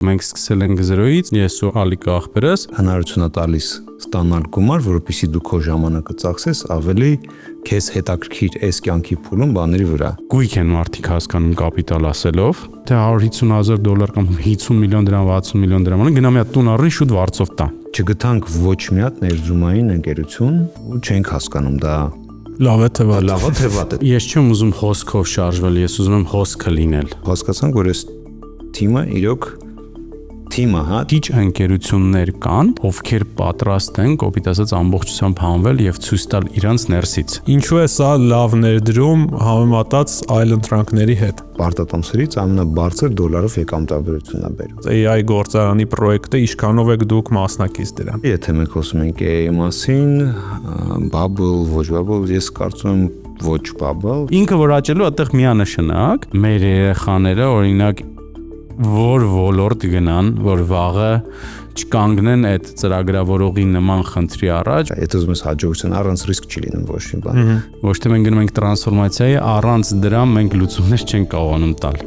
Մենք սկսել ենք 0-ից, ես ու Ալիկա աղբերս հնարավորություն է տալիս ստանալ գումար, որովհետեւ դու քո ժամանակը ծախսես ավելի քեզ հետաքրքիր այս կյանքի փուլում բաների վրա։ Գույք են մարդիկ հասկանում կապիտալ ասելով, թե $150,000 կամ 50 միլիոն դրամ, 60 միլիոն դրամ, գնա մի հատ տուն առնի շուտ վարձով տա։ Չգտանք ոչ մի հատ ներդրումային ընկերություն ու չենք հասկանում դա լավ է թե վատ։ լավ է թե վատ է։ Ես չեմ ուզում հոսքով շարժվել, ես ուզում եմ հոսքը լինել։ Հասկացանք, որ այս թիմը իրոք թիմը, հա, Քիչ ընկերություններ կան, ովքեր պատրաստ են, կոպիտ ասած, ամբողջությամբ հանվել եւ ցույց տալ իրանց ներսից։ Ինչու է սա լավ ներդրում համեմատած այլ ընտրանքների հետ։ Պարտատամսերից ամենաբարձր դոլարով եկամտաբերությունն է բերում։ AI գործարանի պրոյեկտը ինչքանով եք դուք մասնակից դրան։ Եթե մենք խոսում ենք AI մասին, bubble, ոչ bubble, ես կարծում եմ ոչ bubble։ Ինքը որ աճելու այդտեղ միանշանակ մեր երեխաները օրինակ որ ոլորտ գնան, որ վաղը չկանգնեն այդ ծրագրավորողի նման խնդրի առաջ, Եթե ուզում ես հաջողություն առանց ռիսկ չի լինում ոչ մի բան։ ոչ թե մենք գնում ենք տրանսֆորմացիայի, առանց դրա մենք լուծումներ չենք կարողանում տալ։